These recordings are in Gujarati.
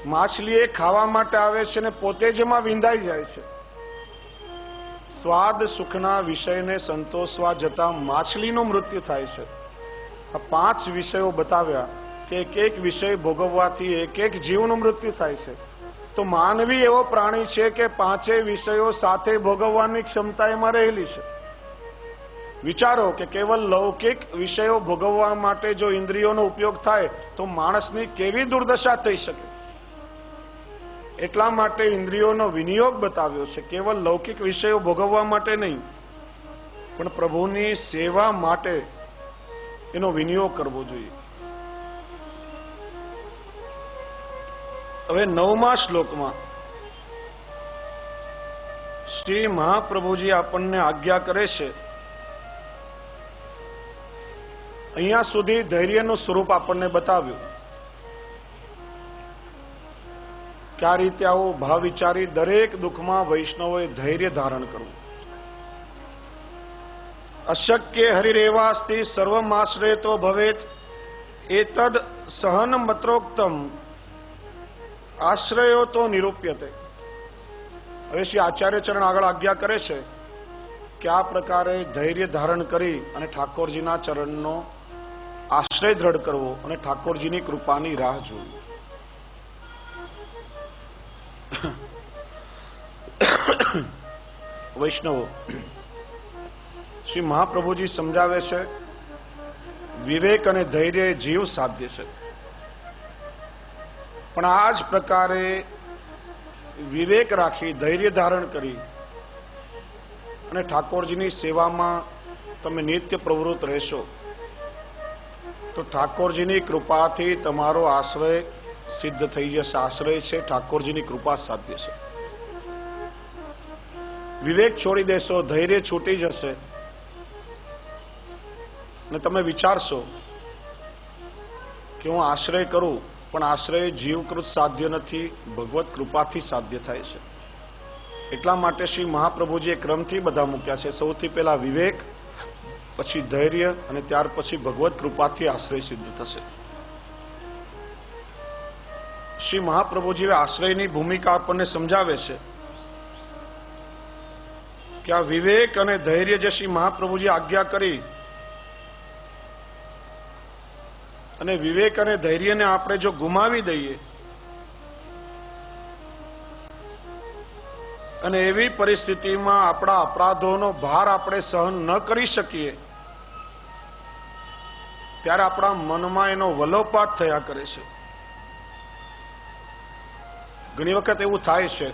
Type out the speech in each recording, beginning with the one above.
માછલી એ ખાવા માટે આવે છે ને પોતે જ એમાં વિંધાઈ જાય છે. સ્વાદ સુખના વિષયને સંતોષવા જતા માછલીનું મૃત્યુ થાય છે. આ 5 વિષયો બતાવ્યા કે એક એક વિષય ભોગવવાથી એક એક જીવનું મૃત્યુ થાય છે. તો માનવી એવો પ્રાણી છે કે 5 વિષયો સાથે ભોગવવાની ક્ષમતા એમાં રહેલી છે. વિચારો કે કેવલ લૌકિક વિષયો ભોગવવા માટે જો ઇન્દ્રિયોનો ઉપયોગ થાય તો માણસની કેવી દુર્દશા થઈ શકે. એટલા માટે ઇન્દ્રિયોનો વિનિયોગ બતાવ્યો છે. કેવલ લૌકિક વિષયો ભોગવવા માટે નહીં, પણ પ્રભુની સેવા માટે એનો વિનિયોગ કરવો જોઈએ. હવે 9મા શ્લોકમાં શ્રી મહાપ્રભુજી આપણને આજ્ઞા કરે છે. અહીંયા સુધી ધૈર્યનું સ્વરૂપ આપણને બતાવ્યું કે આ રીતે આવો ભાવ વિચારી દરેક દુઃખમાં વૈષ્ણવોએ ધૈર્ય ધારણ કરવું. અશક્ય હરિરેવાસ્તિ સર્વમાશ્રયતો ભવેત એતદ સહન મત્રોક્તમ આશ્રયો તો નિરૂપ્યતે. હવે શ્રી આચાર્ય ચરણ આગળ આજ્ઞા કરે છે કે આ પ્રકારે ધૈર્ય ધારણ કરી અને ઠાકોરજીના ચરણનો આશ્રય દ્રઢ કરવો અને ઠાકોરજીની કૃપાની રાહ જોવી. વૈષ્ણવો, શ્રી મહાપ્રભુજી સમજાવે છે વિવેક અને ધૈર્ય જીવ સાધ્ય છે, પણ આ જ પ્રકારે વિવેક રાખી ધૈર્ય ધારણ કરી અને ઠાકોરજીની સેવામાં તમે નિત્ય પ્રવૃત્ત રહેશો તો ઠાકોરજીની કૃપાથી તમારો આશ્રય સિદ્ધ થઈ જશે. આશ્રય છે ઠાકોરજીની કૃપા સાધ્ય છે. વિવેક છોડી દેશો, ધૈર્ય છૂટી જશે અને તમે વિચારશો કે હું આશ્રય કરું, પણ આશ્રય જીવકૃત સાધ્ય નથી, ભગવત કૃપાથી સાધ્ય થાય છે. એટલા માટે શ્રી મહાપ્રભુજીએ ક્રમથી બધા મૂક્યા છે. સૌથી પહેલા વિવેક, પછી ધૈર્ય અને ત્યાર પછી ભગવત કૃપાથી આશ્રય સિદ્ધ થશે. શ્રી મહાપ્રભુજી આશ્રયની ભૂમિકા આપણને સમજાવે છે કે આ વિવેક અને ધૈર્ય જે શ્રી મહાપ્રભુજી આજ્ઞા કરી અને વિવેક અને ધૈર્યને આપણે જો ગુમાવી દઈએ અને એવી પરિસ્થિતિમાં આપણા અપરાધોનો ભાર આપણે સહન ન કરી શકીએ ત્યારે આપણા મનમાં એનો વલોપાત થયા કરે છે. ઘણી વખત એવું થાય છે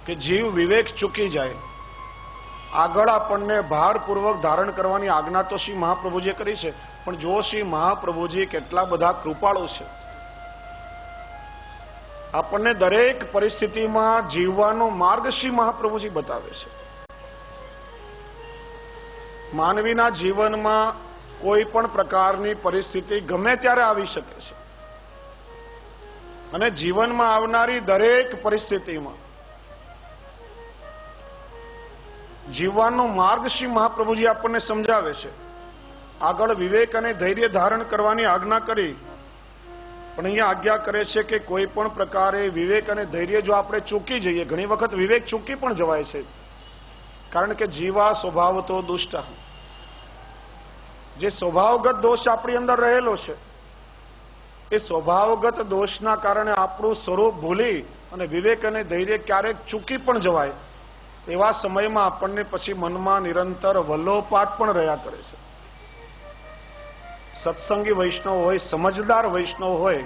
કે જીવ વિવેક ચૂકી જાય, આગળ આપણને ભારપૂર્વક ધારણ કરવાની આજ્ઞા તો શ્રી મહાપ્રભુજીએ કરી છે, પણ જો શ્રી મહાપ્રભુજી કેટલા બધા કૃપાળુ છે. આપણને દરેક પરિસ્થિતિમાં જીવવાનો માર્ગ શ્રી મહાપ્રભુજી બતાવે છે. માનવીના જીવનમાં કોઈ પણ પ્રકારની પરિસ્થિતિ ગમે ત્યારે આવી શકે છે અને જીવનમાં આવનારી દરેક પરિસ્થિતિમાં જીવવાનો માર્ગ શ્રી મહાપ્રભુજી આપણને સમજાવે છે. આગળ વિવેક અને ધૈર્ય ધારણ કરવાની આજ્ઞા કરી, પણ અહીંયા આજ્ઞા કરે છે કે કોઈ પણ પ્રકારે વિવેક અને ધૈર્ય જો આપણે ચૂકી જઈએ, ઘણી વખત વિવેક ચૂકી પણ જવાય છે, કારણ કે જીવા સ્વભાવ તો દુષ્ટ, જે સ્વભાવગત દોષ આપણી અંદર રહેલો છે એ સ્વભાવગત દોષના કારણે આપણું સ્વરૂપ ભૂલી અને વિવેક અને ધૈર્ય ક્યારેક ચૂકી પણ જવાય. એવા સમયમાં આપણને પછી મનમાં નિરંતર વલ્લોપાત પણ રહ્યા કરે છે. સત્સંગી વૈષ્ણવ હોય, સમજદાર વૈષ્ણવ હોય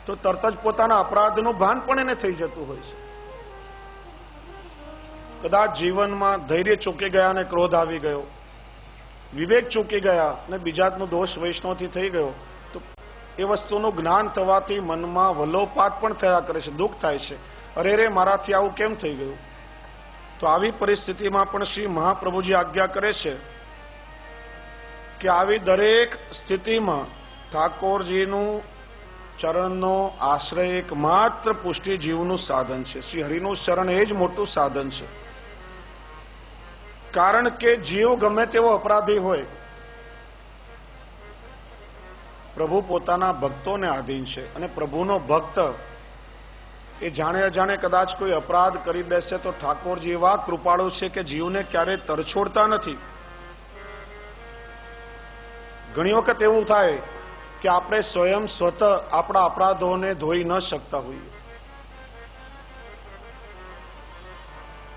તો તરત જ પોતાના અપરાધનું ભાન પણ એને થઈ જતું હોય છે. કદાચ જીવનમાં ધૈર્ય ચૂકી ગયા અને ક્રોધ આવી ગયો, વિવેક ચૂકી ગયા અને બીજાનો દોષ વૈષ્ણવથી થઈ ગયો, તો એ વસ્તુનું જ્ઞાન થવાથી મનમાં વલ્લોપાત પણ થયા કરે છે, દુઃખ થાય છે. અરે રે, મારાથી આવું કેમ થઈ ગયું? તો આવી પરિસ્થિતિમાં પણ શ્રી મહાપ્રભુજી આજ્ઞા કરે છે કે આવી દરેક સ્થિતિમાં ઠાકોરજીનું ચરણનો આશ્રય એકમાત્ર પુષ્ટિ જીવનું સાધન છે. શ્રી હરિનું ચરણ એ જ મોટું સાધન છે. કારણ કે જીવ ગમે તેવો અપરાધી હોય, પ્રભુ પોતાના ભક્તોને આધીન છે અને પ્રભુનો ભક્ત એ જાણે અજાણે કદાચ કોઈ અપરાધ કરી બેસે તો ઠાકોરજી એવા કૃપાળુ છે કે જીવને ક્યારેય તરછોડતા નથી. ઘણી વખત એવું થાય કે આપણે સ્વયં સ્વતઃ આપણા અપરાધોને ધોઈ ન શકતા હોઈએ.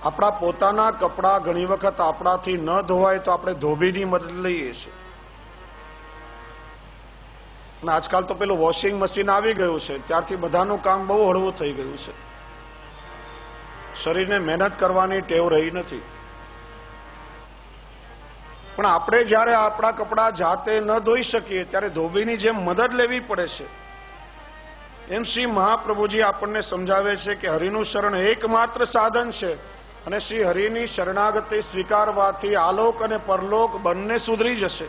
આપણા પોતાના કપડા ઘણી વખત આપણાથી ન ધોવાય તો આપણે ધોબીની મદદ લઈએ છીએ. અને આજકાલ તો પેલું વોશિંગ મશીન આવી ગયું છે, ત્યારથી બધાનું કામ બહુ હળવું થઈ ગયું છે. શરીરને મહેનત કરવાની ટેવ રહી નથી. પણ આપણે જ્યારે આપણા કપડા જાતે ન ધોઈ શકીએ ત્યારે ધોબીની જેમ મદદ લેવી પડે છે. એમ શ્રી મહાપ્રભુજી આપણને સમજાવે છે કે હરિનું શરણ એકમાત્ર સાધન છે અને શ્રી હરિની શરણાગતિ સ્વીકારવાથી આલોક અને પરલોક બંને સુધરી જશે.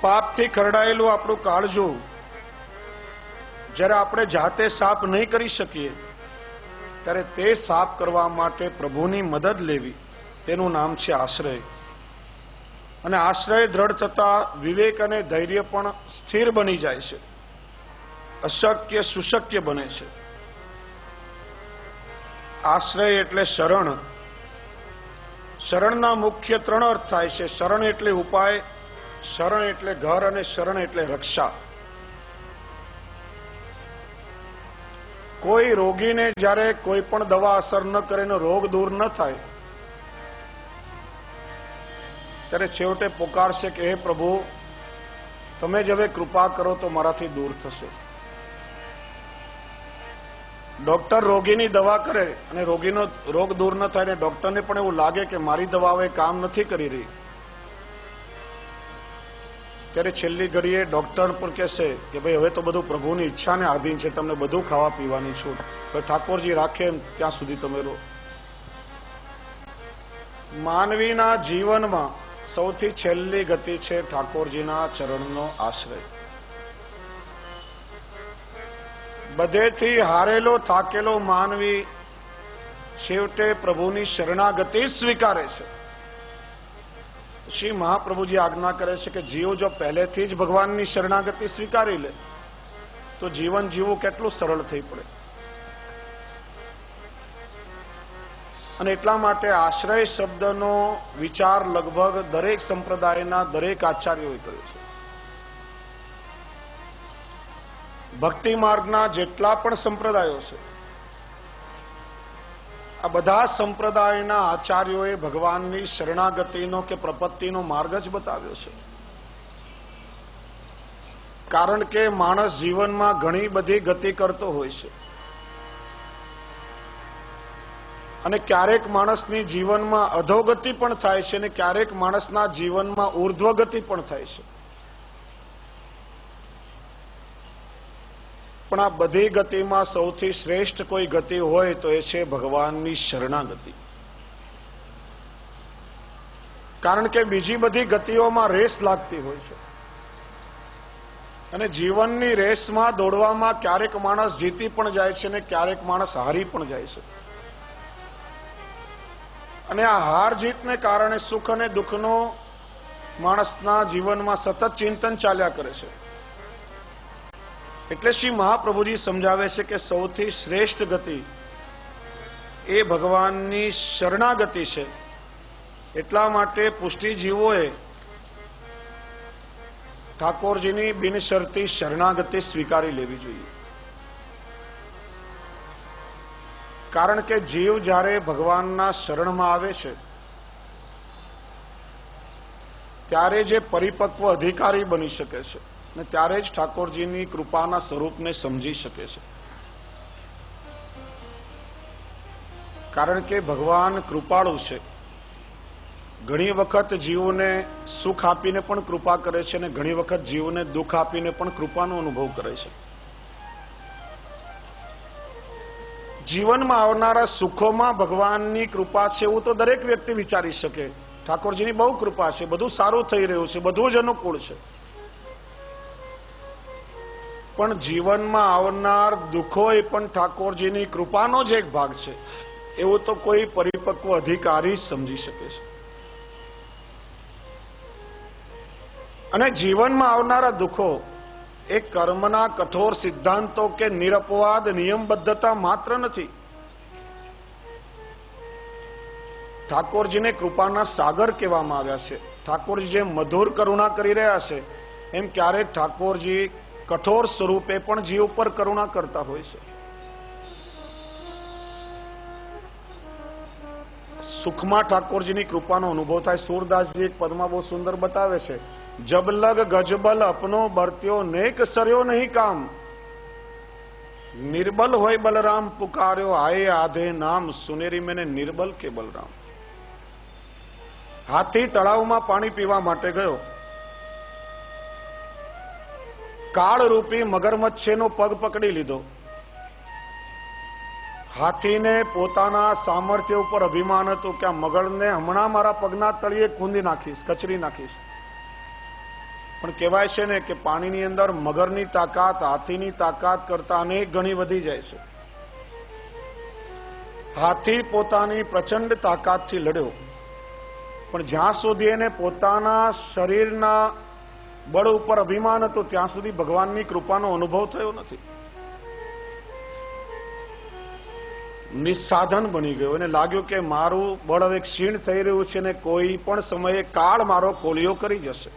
પાપથી ખરડાયેલું આપણું કાળજું જ્યારે આપણે જાતે સાફ નહીં કરી શકીએ ત્યારે તે સાફ કરવા માટે પ્રભુની મદદ લેવી, તેનું નામ છે આશ્રય. અને આશ્રય દ્રઢ થતા વિવેક અને ધૈર્ય પણ સ્થિર બની જાય છે, અશક્ય સુશક્ય બને છે. આશ્રય એટલે શરણ. શરણના મુખ્ય 3 અર્થ થાય છે. શરણ એટલે ઉપાય, શરણ એટલે ઘર અને શરણ એટલે રક્ષા. કોઈ રોગીને જ્યારે કોઈ પણ દવા અસર ન કરે, રોગ દૂર ન થાય, ત્યારે છેવટે પોકારશે કે હે પ્રભુ, તમે જ હવે કૃપા કરો તો મારાથી દૂર થશે. ડોક્ટર રોગીની દવા કરે અને રોગીનો રોગ દૂર ન થાય ને ડોક્ટરને પણ એવું લાગે કે મારી દવા હવે કામ નથી કરી રહી, ત્યારે છેલ્લી ઘડીએ ડોક્ટર પણ કહેશે કે ભાઈ હવે તો બધું પ્રભુની ઈચ્છાને આધીન છે, તમને બધું ખાવા પીવાની છૂટ, ઠાકોરજી રાખે ત્યાં સુધી તમે રહો. માનવીના જીવનમાં સૌથી છેલ્લી ગતિ છે ઠાકોરજીના ચરણનો આશ્રય. બધેથી હારેલો થાકેલો માનવી છેવટે પ્રભુની શરણાગતિ સ્વીકારે છે. શ્રી મહાપ્રભુજી આજ્ઞા કરે છે કે જીવ જો પહેલેથી જ ભગવાનની શરણાગતિ સ્વીકારી લે તો જીવન જીવવું કેટલું સરળ થઈ પડે. અને એટલા માટે આશ્રય શબ્દનો વિચાર લગભગ દરેક સંપ્રદાયના દરેક આચાર્યોએ કર્યો છે. ભક્તિ માર્ગના જેટલા પણ સંપ્રદાયો છે, આ બધા સંપ્રદાયના આચાર્યોએ ભગવાનની શરણાગતિનો કે પ્રપત્તિનો માર્ગ જ બતાવ્યો છે. કારણ કે માણસ જીવનમાં ઘણી બધી ગતિ કરતો હોય છે અને ક્યારેક માણસની જીવનમાં અધોગતિ પણ થાય છે અને ક્યારેક માણસના જીવનમાં ઉર્ધ્વગતિ પણ થાય છે. પણ આ બધી ગતિમાં સૌથી શ્રેષ્ઠ કોઈ ગતિ હોય તો એ છે ભગવાનની શરણાગતિ. કારણ કે બીજી બધી ગતિઓમાં રેસ લાગતી હોય છે અને જીવનની રેસમાં દોડવામાં ક્યારેક માણસ જીતી પણ જાય છે અને ક્યારેક માણસ હારી પણ જાય છે. અને આ હાર જીતને કારણે સુખ અને દુઃખનો માણસના જીવનમાં સતત ચિંતન ચાલ્યા કરે છે. એટલે શ્રી મહાપ્રભુજી સમજાવે છે કે સૌથી શ્રેષ્ઠ ગતિ એ ભગવાનની શરણાગતિ છે. એટલા માટે પુષ્ટિજીવોએ ઠાકોરજીની બિનશરતી શરણાગતિ સ્વીકારી લેવી જોઈએ. કારણ કે જીવ જ્યારે ભગવાનના શરણમાં આવે છે ત્યારે જે પરિપક્વ અધિકારી બની શકે છે અને ત્યારે જ ઠાકોરજીની કૃપાના સ્વરૂપને સમજી શકે છે. કારણ કે ભગવાન કૃપાળુ છે. ઘણી વખત જીવને સુખ આપીને પણ કૃપા કરે છે અને ઘણી વખત જીવને દુઃખ આપીને પણ કૃપાનો અનુભવ કરે છે. જીવનમાં આવનારા સુખોમાં ભગવાનની કૃપા છે એવું તો દરેક વ્યક્તિ વિચારી શકે. ઠાકોરજીની બહુ કૃપા છે, બધું સારું થઈ રહ્યું છે, બધું જ અનુકૂળ છે. પણ જીવનમાં આવનાર દુઃખો એ પણ ઠાકોરજીની કૃપાનો જ એક ભાગ છે એવું તો કોઈ પરિપક્વ અધિકારી સમજી શકે છે. અને જીવનમાં આવનારા દુઃખો એ કર્મના કઠોર સિદ્ધાંતો કે નિરપવાદ નિયમબદ્ધતા માત્ર નથી. ઠાકોરજીને કૃપાના સાગર કહેવામાં આવ્યા છે. ઠાકોરજી જેમ મધુર કરુણા કરી રહ્યા છે, એમ ક્યારેક ઠાકોરજી કઠોર સ્વરૂપે પણ જીવ ઉપર કરુણા કરતા હોય છે. સુખમાં ઠાકોરજીની કૃપાનો અનુભવ થાય. સુરદાસજી એક પદમાં બહુ સુંદર બતાવે છે, જબલગ ગજબલ અપનો બરત્યો નેક સર્યો નહીં કામ, નિર્બલ હોય બલરામ પુકાર્યો આયે આધે નામ, સુનેરી મેને નિર્બલ કે બલરામ. હાથી તળાવમાં પાણી પીવા માટે ગયો. કાળ રૂપી મગરમચ્છનો પગ પકડી લીધો. હાથીને પોતાના સામર્થ્ય ઉપર અભિમાન હતું કે આ મગરને હમણાં મારા પગના તળિયે કૂંદી નાખીશ, કચરી નાખીશ. પણ કહેવાય છે ને કે પાણીની અંદર મગરની તાકાત હાથીની તાકાત કરતા અનેક ગણી વધી જાય છે. હાથી પોતાની પ્રચંડ તાકાતથી લડ્યો, પણ જ્યાં સુધી એને પોતાના શરીરના બળ ઉપર અભિમાન હતું ત્યાં સુધી ભગવાનની કૃપાનો અનુભવ થયો નથી. નિસ્સાધન બની ગયો. એને લાગ્યું કે મારું બળ હવે ક્ષીણ થઈ રહ્યું છે ને કોઈ પણ સમયે કાળ મારો કોલિયો કરી જશે.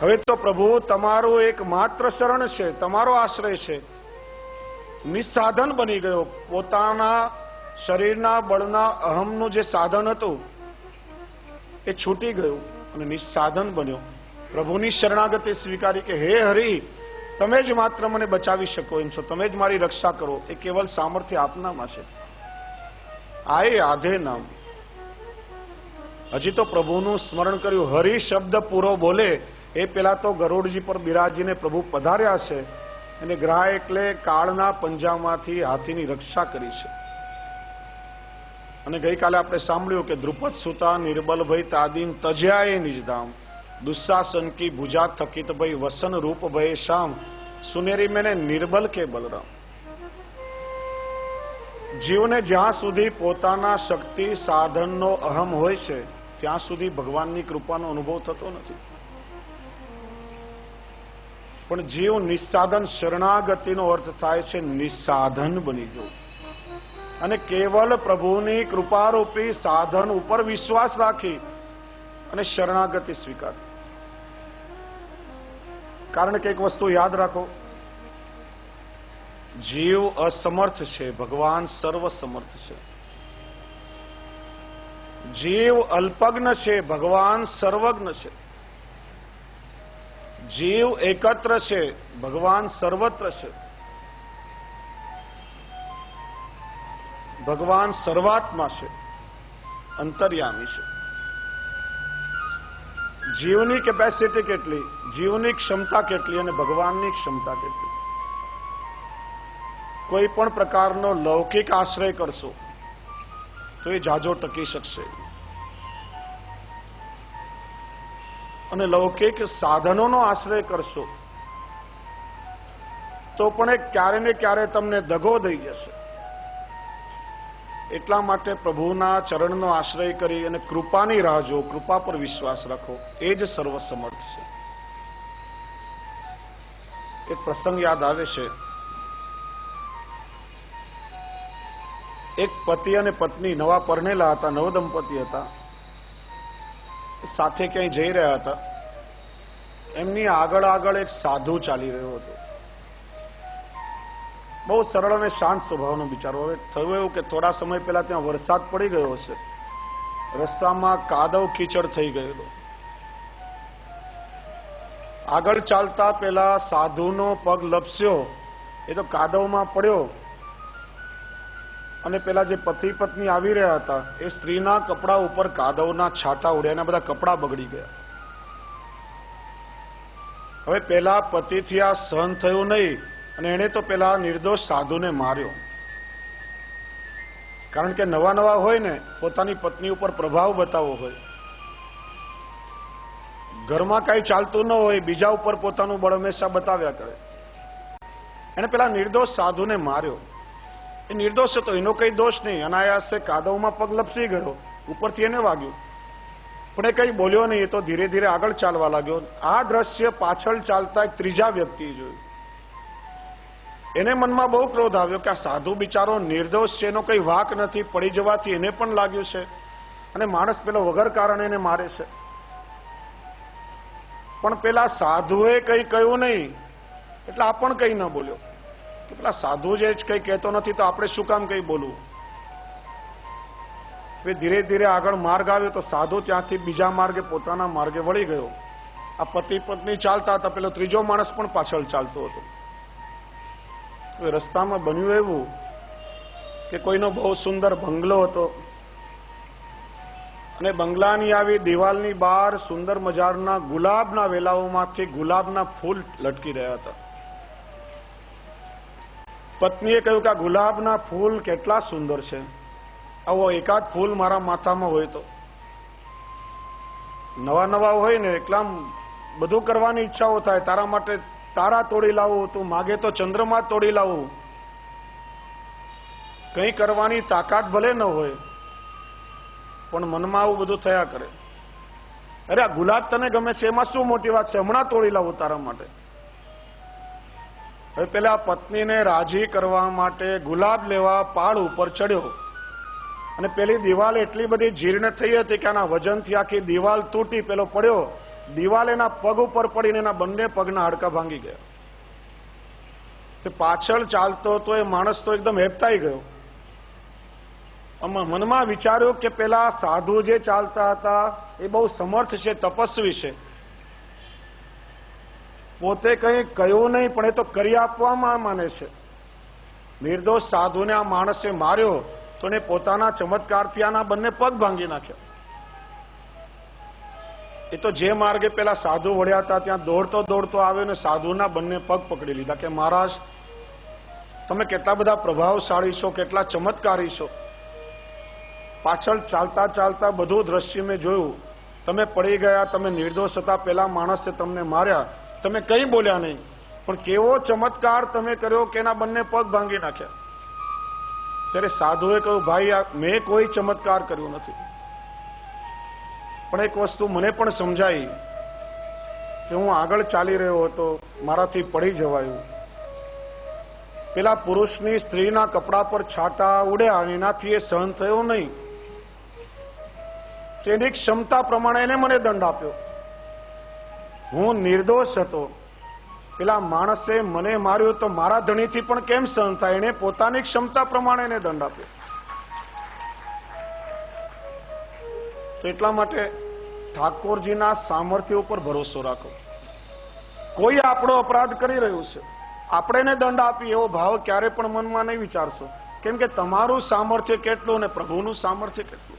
હવે તો પ્રભુ તમારું એક માત્ર શરણ છે, તમારો આશ્રય છે. નિસ્સાધન બની ગયો. પોતાના શરીરના બળના અહમનું જે સાધન હતું એ છૂટી ગયું અને નિસ્સાધન બન્યો. પ્રભુની શરણાગતિ સ્વીકારી કે હે હરિ, તમે જ માત્ર મને બચાવી શકો એમ છો, તમે જ મારી રક્ષા કરો. એ કેવલ સામર્થ્ય આપનામાં છે. આયે આધે નામ. હજી તો પ્રભુનું સ્મરણ કર્યું. હરિ શબ્દ પૂરો બોલે એ પેલા તો ગરુડજી પર બિરાજીને પ્રભુ પધાર્યા છે અને ગ્રહ એટલે કાળના પંજામાંથી હાથીની રક્ષા કરી છે. અને ગઈકાલે આપણે સાંભળ્યું કે દ્રુપદ સુતા નિર્બલ ભય તાદીન તજ્યાએ નિજધામ, દુશાસન કી ભુજા થકિત ભય વસન રૂપ ભય શામ, સુનેરી મેને નિર્બલ કે બલરામ. જીવને જ્યાં સુધી પોતાના શક્તિ સાધનનો અહમ હોય છે ત્યાં સુધી ભગવાનની કૃપાનો અનુભવ થતો નથી. પણ જીવ નિસ્સાધન, શરણાગતિનો અર્થ થાય છે નિસ્સાધન બની જવું અને કેવલ પ્રભુની કૃપારૂપી સાધન ઉપર વિશ્વાસ રાખી અને શરણાગતિ સ્વીકાર. કારણ કે એક વસ્તુ યાદ રાખો, જીવ અસમર્થ છે, ભગવાન સર્વસમર્થ છે. જીવ અલ્પજ્ઞ છે, ભગવાન સર્વજ્ઞ છે. જીવ એકત્ર છે, ભગવાન સર્વત્ર છે. ભગવાન સર્વાત્મા છે, અંતર્યામી છે. જીવની કેપેસિટી કેટલી, જીવની ક્ષમતા કેટલી અને ભગવાનની ક્ષમતા કેટલી. કોઈ પણ પ્રકારનો લૌકિક આશ્રય કરશો તો એ જાજો ટકી શકશે, અને લૌકિક સાધનોનો આશ્રય કરશો તો પણ એ ક્યારે ને ક્યારે તમને દગો દઈ જશે. એટલા માટે પ્રભુના ચરણનો આશ્રય કરી અને કૃપાની રાહ જો, કૃપા પર વિશ્વાસ રાખો, એ જ સર્વસમર્થ છે. એક પ્રસંગ યાદ આવે છે. એક પતિ અને પત્ની નવા પરણેલા હતા, નવદંપતિ હતા. સાથે ક્યાંય જઈ રહ્યા હતા. એમની આગળ આગળ એક સાધુ ચાલી રહ્યો હતો. બહુ સરળ અને શાંત સ્વભાવનો બિચારો. હવે થયું એવું કે થોડા સમય પહેલા ત્યાં વરસાદ પડી ગયો હશે, રસ્તામાં કાદવ કીચડ થઈ ગયેલો. આગળ ચાલતા પેલા સાધુનો પગ લપસ્યો, એ તો કાદવમાં પડ્યો અને પેલા જે પતિ પત્ની આવી રહ્યા હતા એ સ્ત્રીના કપડા ઉપર કાદવના છાંટા ઉડ્યા, એના બધા કપડા બગડી ગયા. હવે પેલા પતિથી આ સહન થયું નહીં અને એને તો પેલા નિર્દોષ સાધુને માર્યો. કારણ કે નવા નવા હોય ને, પોતાની પત્ની ઉપર પ્રભાવ બતાવવો હોય, ઘરમાં કઈ ચાલતું ન હોય, બીજા ઉપર પોતાનું બળ હંમેશા બતાવ્યા કરે. એને પેલા નિર્દોષ સાધુને માર્યો. એ નિર્દોષ હતો, એનો કઈ દોષ નહીં. અનાયાસે કાદવમાં પગ લપસી ગયો, ઉપરથી એને વાગ્યું. પણ એ કઈ બોલ્યો નહીં, એ તો ધીરે ધીરે આગળ ચાલવા લાગ્યો. આ દ્રશ્ય પાછળ ચાલતા એક ત્રીજા વ્યક્તિ જોયું. એને મનમાં બહુ ક્રોધ આવ્યો કે આ સાધુ બિચારો નિર્દોષ છે, એનો કઈ વાંક નથી, પડી જવાથી એને પણ લાગ્યું છે અને માણસ પેલો વગર કારણે એને મારે છે. પણ પેલા સાધુએ કઈ કહ્યું નહીં એટલે આ પણ કઈ ન બોલ્યો કે પેલા સાધુ જે કઈ કહેતો નથી તો આપણે શું કામ કઈ બોલવું. ધીરે ધીરે આગળ માર્ગ આવ્યો તો સાધુ ત્યાંથી બીજા માર્ગે પોતાના માર્ગે વળી ગયો. આ પતિ પત્ની ચાલતા હતા, પેલો ત્રીજો માણસ પણ પાછળ ચાલતો હતો. રસ્તામાં બન્યું એવું કે કોઈનો બહુ સુંદર બંગલો હતો અને બંગલાની આવી દિવાલની બહાર સુંદર મજાના ગુલાબના વેલાઓમાંથી ગુલાબના ફૂલ લટકી રહ્યા હતા. પત્નીએ કહ્યું કે આ ગુલાબના ફૂલ કેટલા સુંદર છે, આવો એકાદ ફૂલ મારા માથામાં હોય તો. નવા નવા હોય ને એકલા બધું કરવાની ઈચ્છાઓ થાય. તારા માટે તારા તોડી લાવું, તું માગે તો ચંદ્રમા તોડી લાવું. કઈ કરવાની તાકાત ભલે ન હોય પણ મનમાં આવું બધું થયા કરે. અરે આ ગુલાબ તને ગમે છે એમાં શું મોટી વાત છે, હમણાં તોડી લાવું તારા માટે. હવે પેલા પત્નીને રાજી કરવા માટે ગુલાબ લેવા પાડ ઉપર ચડ્યો અને પેલી દિવાલ એટલી બધી જીર્ણ થઈ હતી કે આના વજનથી આખી દિવાલ તૂટી. પેલો પડ્યો, દિવાલ એના પગ ઉપર પડીને એના બંને પગના હાડકા ભાંગી ગયા. પાછળ ચાલતો હતો એ માણસ તો એકદમ હેપતાઈ ગયો. મનમાં વિચાર્યું કે પેલા સાધુ જે ચાલતા હતા એ બહુ સમર્થ છે, તપસ્વી છે, પોતે કઈ કહ્યું નહીં પણ એ તો કરી આપવામાં માને છે. નિર્દોષ સાધુને આ માણસે માર્યો તો એને પોતાના ચમત્કારથી આના બંને પગ ભાંગી નાખ્યા. એ તો જે માર્ગે પેલા સાધુ વળ્યા હતા ત્યાં દોડતો દોડતો આવ્યો ને સાધુના બંને પગ પકડી લીધા કે મહારાજ તમે કેટલા બધા પ્રભાવશાળી છો, કેટલા ચમત્કારી છો. પાછળ ચાલતા ચાલતા બધું દ્રશ્ય મેં જોયું. તમે પડી ગયા, તમે નિર્દોષ હતા, પેલા માણસે તમને માર્યા, તમે કઈ બોલ્યા નહીં, પણ કેવો ચમત્કાર તમે કર્યો કે એના બંને પગ ભાંગી નાખ્યા. ત્યારે સાધુએ કહ્યું, ભાઈ મેં કોઈ ચમત્કાર કર્યું નથી, પણ એક વસ્તુ મને પણ સમજાઈ કે હું આગળ ચાલી રહ્યો હતો, મારાથી પડી જવાયું. પેલા પુરુષની સ્ત્રીના કપડા પર છાંટા ઉડ્યા અને એનાથી એ સહન થયો નહીં. તેની ક્ષમતા પ્રમાણે એને મને દંડ આપ્યો. હું નિર્દોષ હતો, પેલા માણસે મને માર્યું તો મારા ધણીથી પણ કેમ સહન થાય? એને પોતાની ક્ષમતા પ્રમાણે એને દંડ આપ્યો. તો એટલા માટે ઠાકોરજીના સામર્થ્ય ઉપર ભરોસો રાખો. કોઈ આપણો અપરાધ કરી રહ્યું છે, આપણે એને દંડ આપીએ એવો ભાવ ક્યારે પણ મનમાં નહીં વિચારશો. કેમ કે તમારું સામર્થ્ય કેટલું ને પ્રભુનું સામર્થ્ય કેટલું.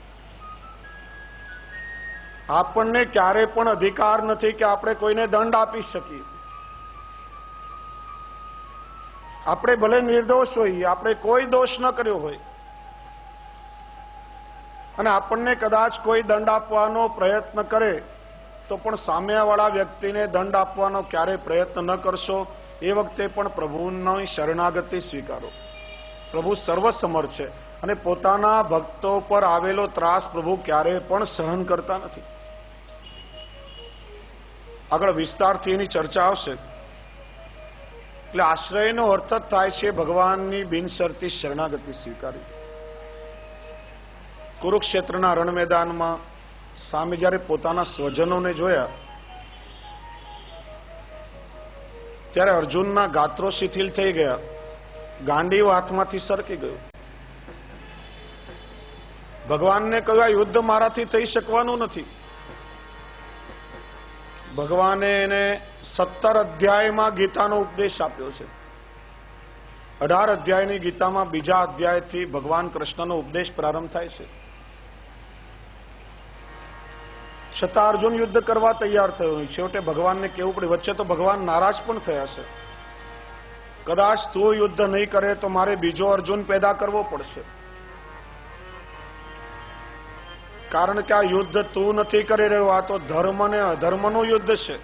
આપણને ક્યારે પણ અધિકાર નથી કે આપણે કોઈને દંડ આપી શકીએ. આપણે ભલે નિર્દોષ હોઈએ, આપણે કોઈ દોષ ન કર્યો હોય અને આપણને કદાચ કોઈ દંડ આપવાનો પ્રયત્ન કરે તો પણ સામેવાળા વ્યક્તિને દંડ આપવાનો ક્યારે પ્રયત્ન ન કરશો. એ વખતે પણ પ્રભુની શરણાગતિ સ્વીકારો. પ્રભુ સર્વસમર્થ છે અને પોતાના ભક્તો પર આવેલો ત્રાસ પ્રભુ ક્યારે પણ સહન કરતા નથી. આગળ વિસ્તારથી એની ચર્ચા આવશે. એટલે આશ્રયનો અર્થ જ થાય છે ભગવાનની બિનશરતી શરણાગતિ સ્વીકારી. કુરુક્ષેત્રના રણ મેદાનમાં સામે જયારે પોતાના સ્વજનોને જોયા ત્યારે અર્જુનના ગાત્રો શિથિલ થઈ ગયા, ગાંડીવ હાથમાંથી સરકી ગયું. ભગવાનને કહ્યું આ યુદ્ધ મારાથી થઈ શકવાનું નથી. ભગવાને એને 17 અધ્યાયમાં ગીતાનો ઉપદેશ આપ્યો છે. 18 અધ્યાયની ગીતામાં બીજા અધ્યાયથી ભગવાન કૃષ્ણનો ઉપદેશ પ્રારંભ થાય છે. છતાં અર્જુન યુદ્ધ કરવા તૈયાર થયો નહીં. છેવટે ભગવાનને કેવું પડ્યું. વચ્ચે તો ભગવાન નારાજ પણ થયા છે. કદાચ તું યુદ્ધ નહીં કરે તો મારે બીજો અર્જુન પેદા કરવો પડશે, કારણ કે આ યુદ્ધ તું નથી કરી રહ્યો, આ તો ધર્મ અને અધર્મનું યુદ્ધ છે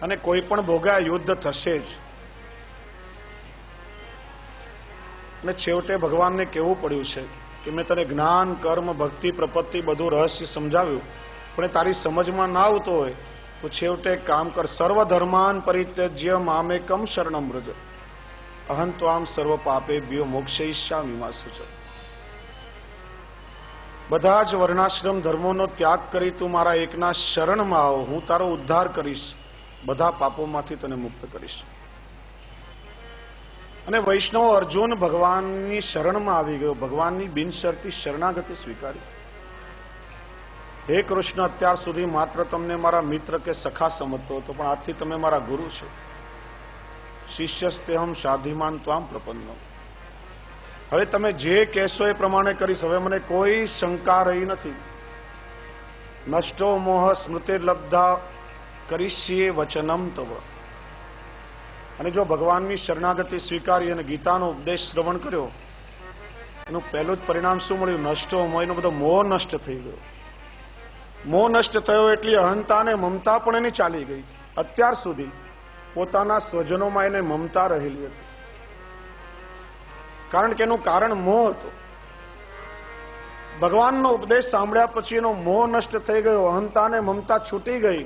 અને કોઈ પણ ભોગે આ યુદ્ધ થશે જ. અને છેવટે ભગવાનને કેવું પડ્યું છે કે મેં તને જ્ઞાન, કર્મ, ભક્તિ, પ્રપત્તિ બધું રહસ્ય સમજાવ્યું, પણ એ તારી સમજમાં ના આવતો હોય તો છેવટે એક કામ કર, સર્વ ધર્માન પરિત્યજ્ય મામેકમ શરણમ વ્રજ અહં ત્વામ સર્વ પાપેભ્યો મોક્ષયિષ્યામિ મા શુચ. બધા જ વર્ણાશ્રમ ધર્મોનો ત્યાગ કરી તું મારા એકના શરણમાં આવ, હું તારો ઉદ્ધાર કરીશ, બધા પાપોમાંથી તને મુક્ત કરીશ. અને વૈષ્ણવ અર્જુન ભગવાનની શરણમાં આવી ગયો, ભગવાનની બિનશરતી શરણાગતિ સ્વીકારી. હે કૃષ્ણ, અત્યાર સુધી માત્ર તમને મારા મિત્ર કે સખા સમજતો હતો, પણ આજથી તમે મારા ગુરુ છો. શિષ્યસ્તેહમ શાધિમાન ત્વામ પ્રપન્નો. હવે તમે જે કહેશો એ પ્રમાણે કરીશ, હવે મને કોઈ શંકા રહી નથી. નષ્ટો મોહ સ્મૃતિર્લબ્ધા કરીશ્યે વચનમ તવ. અને જો ભગવાનની શરણાગતિ સ્વીકારી અને ગીતાનો ઉપદેશ શ્રવણ કર્યો, એનું પહેલું જ પરિણામ શું મળ્યું? નષ્ટો મોહ, એનો બધો મોહ નષ્ટ થઈ ગયો. મોહ નષ્ટ થયો એટલી અહંતા અને મમતા પણ એની ચાલી ગઈ. અત્યાર સુધી પોતાના સ્વજનોમાં એને મમતા રહેલી હતી, કારણ કે એનું કારણ મોહ હતો. ભગવાનનો ઉપદેશ સાંભળ્યા પછી એનો મોહ નષ્ટ થઈ ગયો, અહંતા અને મમતા છૂટી ગઈ,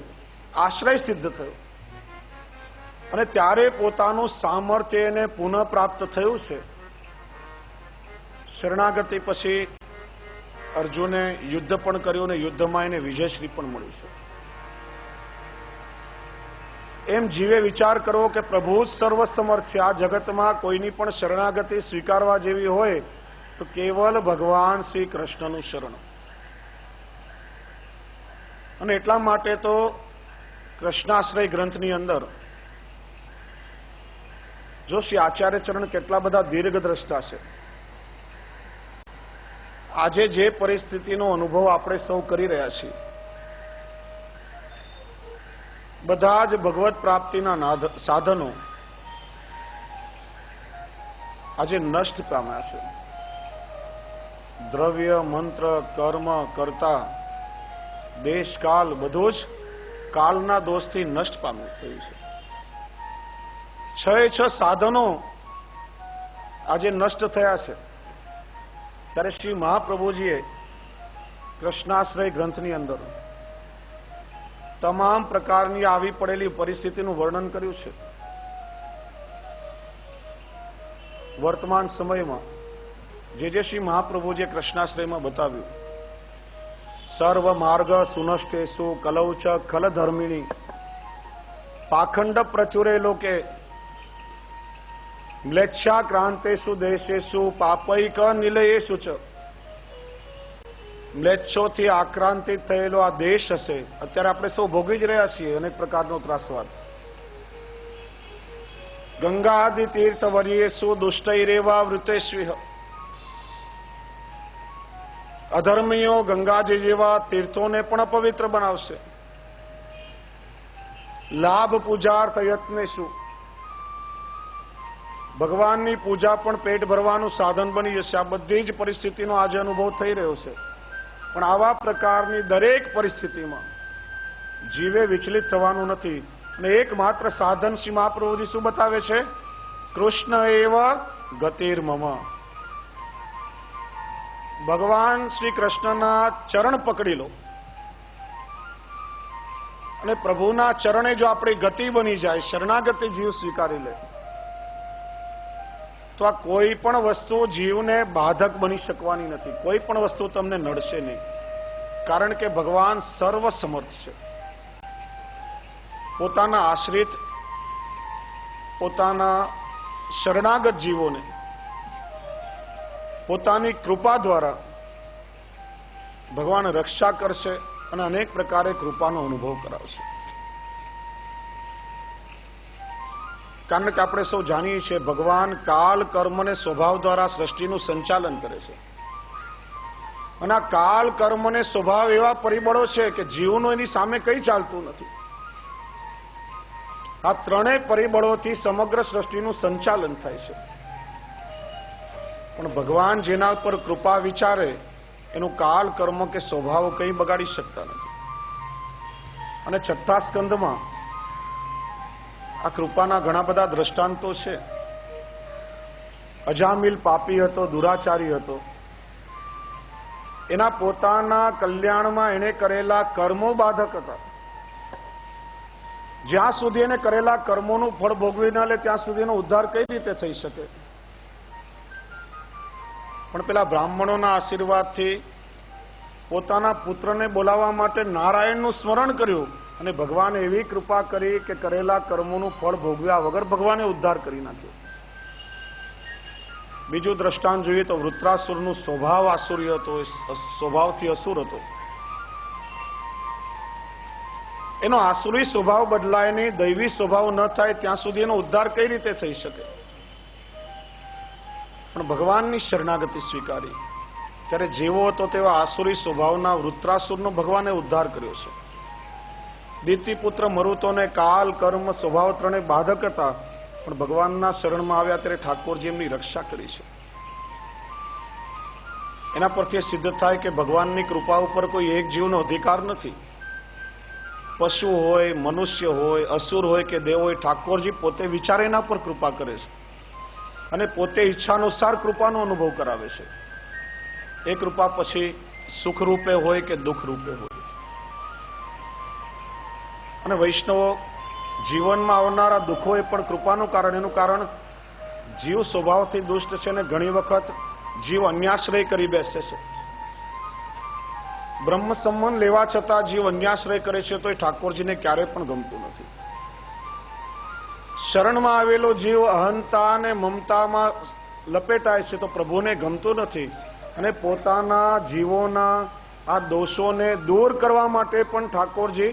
આશ્રય સિદ્ધ થયો. અને ત્યારે પોતાનું સામર્થ્ય એને પુનઃ પ્રાપ્ત થયું છે. શરણાગતિ પછી અર્જુને યુદ્ધ પણ કર્યું અને યુદ્ધમાં એને વિજયશ્રી પણ મળી છે. એમ જીવે વિચાર કરવો કે પ્રભુ જ સર્વસમર્થ છે. આ જગતમાં કોઈની પણ શરણાગતિ સ્વીકારવા જેવી હોય તો કેવલ ભગવાન શ્રી કૃષ્ણનું શરણ. અને એટલા માટે તો કૃષ્ણાશ્રય ગ્રંથની અંદર જો શ્રી આચાર્ય ચરણ કેટલા બધા દીર્ઘદ્રષ્ટા છે. આજે જે પરિસ્થિતિનો અનુભવ આપણે સૌ કરી રહ્યા છીએ, બધા જ ભગવત પ્રાપ્તિના સાધનો આજે નષ્ટ પામ્યા છે. દ્રવ્ય, મંત્ર, કર્મ, કર્તા, દેશ, કાલ બધું જ કાલના દોષથી નષ્ટ પામ્યું થયું છે. છ સાધનો આજે નષ્ટ થયા છે. ત્યારે શ્રી મહાપ્રભુજીએ કૃષ્ણાશ્રય ગ્રંથની અંદર તમામ પ્રકારની આવી પડેલી પરિસ્થિતિનું વર્ણન કર્યું છે. વર્તમાન સમયમાં જે શ્રી મહાપ્રભુજીએ કૃષ્ણાશ્રયમાં બતાવ્યું, સર્વ માર્ગ સુનષ્ટેસુ કલૌચ ખલ ધર્મિણી પાખંડ પ્રચુરે લોકે મ્લેચ્છાક્રાંતેષુ દેશેષુ પાપૈક નિલયેષુ ચ. મ્લેચ્છોથી આક્રાંતિત થયેલો આ દેશ હશે. અત્યારે આપણે સૌ ભોગવી જ રહ્યા છીએ અનેક પ્રકારનો ત્રાસવાદ. ગંગા આદિ તીર્થ વર્યેષુ દુષ્ટૈરેવા વૃતેષ્વિહ. અધર્મીઓ ગંગાજી જેવા તીર્થોને પણ અપવિત્ર બનાવશે. લાભ પૂજાર્થ યત્નેષુ. ભગવાનની પૂજા પણ પેટ ભરવાનું સાધન બની જશે. આ બધી જ પરિસ્થિતિનો આજે અનુભવ થઈ રહ્યો છે. પણ આવા પ્રકારની દરેક પરિસ્થિતિમાં જીવે વિચલિત થવાનું નથી. અને એકમાત્ર સાધન શ્રી મહાપ્રભુજી શું બતાવે છે? કૃષ્ણ એવ ગતિર્મમ. ભગવાન શ્રી કૃષ્ણના ચરણ પકડી લો અને પ્રભુના ચરણે જો આપણી ગતિ બની જાય, શરણાગતિ જીવ સ્વીકારી લે, તો આ કોઈ પણ વસ્તુ જીવને બાધક બની શકવાની નથી. કોઈ પણ વસ્તુ તમને નડશે નહીં, કારણ કે ભગવાન સર્વ સમર્થ છે. પોતાના આશ્રિત, પોતાના શરણાગત જીવોને પોતાની કૃપા દ્વારા ભગવાન રક્ષા કરશે અને અનેક પ્રકારે કૃપાનો અનુભવ કરાવશે. કારણ કે આપણે સૌ જાણીએ છીએ ભગવાન કાલ કર્મ અને સ્વભાવ દ્વારા સૃષ્ટિનું સંચાલન કરે છે. અને આ કાલ કર્મ અને સ્વભાવ એવા પરિબળો છે કે જીવનું એની સામે કંઈ ચાલતું નથી. આ ત્રણેય પરિબળોથી સમગ્ર સૃષ્ટિનું સંચાલન થાય છે. પણ ભગવાન જેના પર કૃપા વિચારે એનું કાલ કર્મ કે સ્વભાવ કંઈ બગાડી શકતા નથી. અને છઠ્ઠા સ્કંધમાં આ કૃપાના ઘણા બધા દ્રષ્ટાંતો છે. અજામિલ પાપી હતો, દુરાચારી હતો. એના પોતાના કલ્યાણમાં એને કરેલા કર્મો બાધક હતા. જ્યાં સુધી એને કરેલા કર્મોનું ફળ ભોગવી ન લે ત્યાં સુધી એનો ઉદ્ધાર કઈ રીતે થઈ શકે? પણ પેલા બ્રાહ્મણોના આશીર્વાદથી પોતાના પુત્રને બોલાવવા માટે નારાયણનું સ્મરણ કર્યું અને ભગવાને એવી કૃપા કરી કે કરેલા કર્મોનું ફળ ભોગવ્યા વગર ભગવાને ઉદ્ધાર કરી નાખ્યો. બીજું દ્રષ્ટાંત જોઈએ તો વૃત્રાસુરનો સ્વભાવ આસુરી હતો, સ્વભાવથી અસુર હતો. એનો આસુરી સ્વભાવ બદલાય નહીં, દૈવી સ્વભાવ ન થાય ત્યાં સુધી એનો ઉદ્ધાર કઈ રીતે થઈ શકે? પણ ભગવાનની શરણાગતિ સ્વીકારી ત્યારે જેવો હતો તેવા આસુરી સ્વભાવના વૃત્રાસુરનો ભગવાને ઉદ્ધાર કર્યો છે. દીતિપુત્ર મરુતોને કાલ કર્મ સ્વભાવ ત્રણે બાધક હતા, પણ ભગવાનના શરણમાં આવ્યા ત્યારે ઠાકોરજી એમની રક્ષા કરી છે. એના પરથી સિદ્ધ થાય કે ભગવાનની કૃપા ઉપર કોઈ એક જીવનો અધિકાર નથી. પશુ હોય, મનુષ્ય હોય, અસુર હોય કે દેવ હોય, ઠાકોરજી પોતે વિચારે એના પર કૃપા કરે છે અને પોતે ઈચ્છાનુસાર કૃપાનો અનુભવ કરાવે છે. એ કૃપા પછી સુખ રૂપે હોય કે દુઃખ રૂપે હોય. અને વૈષ્ણવો જીવનમાં આવનારા દુઃખો એ પણ કૃપાનું કારણ. એનું કારણ જીવ સ્વભાવથી દુષ્ટ છે અને ઘણી વખત જીવ અન્યાશ્રય કરી બેસે છે. બ્રહ્મ સંબંધ લેવા છતાં જીવ અન્યાશ્રય કરે છે તો એ ઠાકોરજીને ક્યારેય પણ ગમતું નથી. શરણમાં આવેલો જીવ અહંતા અને મમતામાં લપેટાય છે તો પ્રભુને ગમતું નથી અને પોતાના જીવોના આ દોષોને દૂર કરવા માટે પણ ઠાકોરજી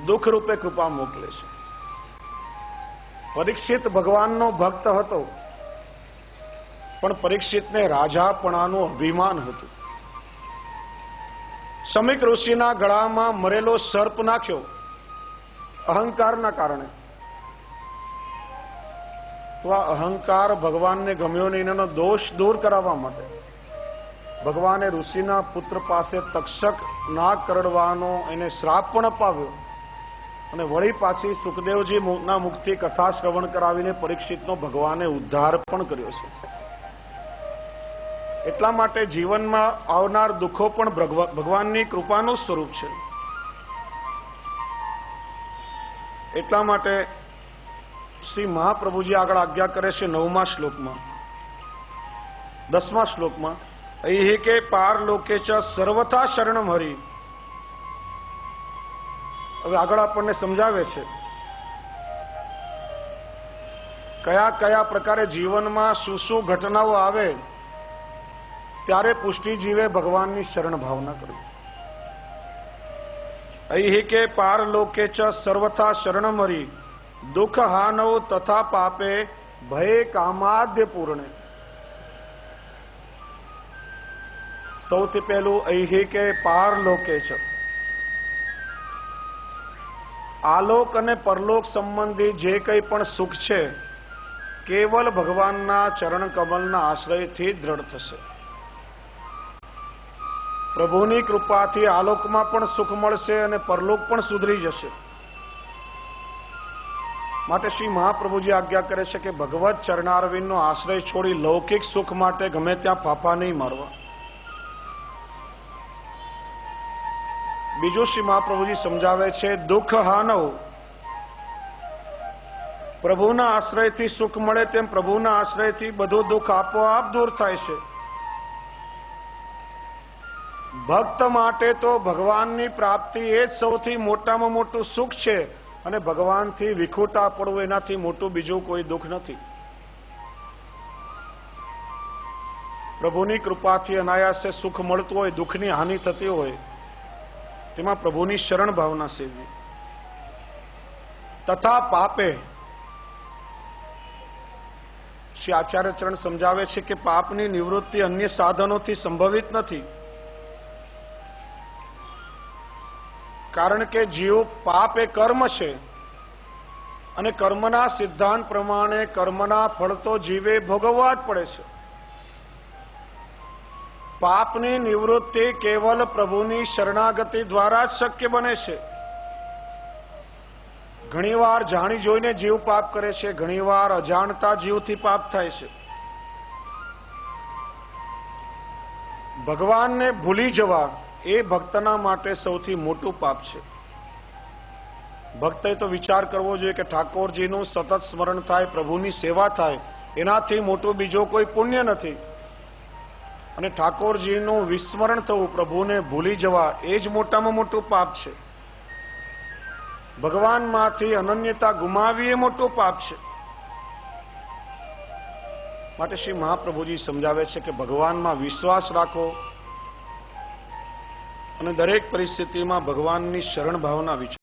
દુઃખ રૂપે કૃપા મોકલે છે. પરીક્ષિત ભગવાનનો ભક્ત હતો, પણ પરીક્ષિતને રાજાપણાનું અભિમાન હતું. સમીક ઋષિના ગળામાં મરેલો સર્પ નાખ્યો અહંકારના કારણે. તો આ અહંકાર ભગવાનને ગમ્યો નહીં. એનો દોષ દૂર કરાવવા માટે ભગવાને ઋષિના પુત્ર પાસે તક્ષક નાગ કરડવાનો એને શ્રાપ પણ અપાવ્યો અને વળી પાછી સુખદેવજી ના મુખથી કથા શ્રવણ કરાવીને પરીક્ષિતનો ભગવાને ઉદ્ધાર પણ કર્યો છે. એટલા માટે જીવનમાં આવનાર દુઃખો પણ ભગવાનની કૃપાનું સ્વરૂપ છે. એટલા માટે શ્રી મહાપ્રભુજી આગળ આજ્ઞા કરે છે 9મા શ્લોકમાં, 10મા શ્લોકમાં, અહીં કે પાર લોકે ચ સર્વથા શરણમ હરિ. હવે આગળ આપણને સમજાવે છે કયા કયા પ્રકારે જીવનમાં શું શું ઘટનાઓ આવે ત્યારે પુષ્ટિજીવે ભગવાનની શરણ ભાવના કરવી. અહીં કે પાર લોકે ચ સર્વથા શરણમ હરિ દુઃખ હાનવ તથા પાપે ભય કામાદ્ય પૂર્ણે. સૌથી પહેલું અહીં કે પાર લોકે છે. આલોક અને પરલોક સંબંધી જે કંઈ પણ સુખ છે કેવલ ભગવાનના ચરણ કમલના આશ્રયથી દ્રઢ થશે. પ્રભુની કૃપાથી આલોકમાં પણ સુખ મળશે અને પરલોક પણ સુધરી જશે. માટે શ્રી મહાપ્રભુજી આજ્ઞા કરે છે કે ભગવત ચરણારવિંદનો આશ્રય છોડી લૌકિક સુખ માટે ગમે ત્યાં ફાફા નહીં મારવા. બીજું શ્રી મહાપ્રભુજી સમજાવે છે દુઃખ હાનવ. પ્રભુના આશ્રયથી સુખ મળે તેમ પ્રભુના આશ્રયથી બધું દુઃખ આપોઆપ દૂર થાય છે. ભક્ત માટે તો ભગવાનની પ્રાપ્તિ એ જ સૌથી મોટામાં મોટું સુખ છે અને ભગવાનથી વિખૂટા પડવું એનાથી મોટું બીજું કોઈ દુઃખ નથી. પ્રભુની કૃપાથી અનાયાસે સુખ મળતું હોય, દુઃખની હાનિ થતી હોય, તેમાં પ્રભુની શરણ ભાવના સેવવી. તથા પાપે, શ્રી આચાર્ય ચરણ સમજાવે છે કે પાપની નિવૃત્તિ અન્ય સાધનોથી સંભવિત નથી. કારણ કે જીવ પાપ એ કર્મ છે અને કર્મના સિદ્ધાંત પ્રમાણે કર્મના ફળ તો જીવે ભોગવવા જ પડે છે. પાપની નિવૃત્તિ કેવલ પ્રભુની શરણાગતિ દ્વારા જ શક્ય બને છે. ઘણીવાર જાણી જોઈને જીવ પાપ કરે છે, ઘણીવાર અજાણતા જીવથી પાપ થાય છે. ભગવાનને ભૂલી જવા એ ભક્તના માટે સૌથી મોટું પાપ છે. ભક્તે તો વિચાર કરવો જોઈએ કે ઠાકોરજીનું સતત સ્મરણ થાય, પ્રભુની સેવા થાય, એનાથી મોટું બીજો કોઈ પુણ્ય નથી. અને ઠાકોરજીનું વિસ્મરણ થવું, પ્રભુને ભૂલી જવા, એ જ મોટામાં મોટું પાપ છે. ભગવાનમાંથી અનન્યતા ગુમાવી એ મોટું પાપ છે. માટે શ્રી મહાપ્રભુજી સમજાવે છે કે ભગવાનમાં વિશ્વાસ રાખો અને દરેક પરિસ્થિતિમાં ભગવાનની શરણ ભાવના વિચારો.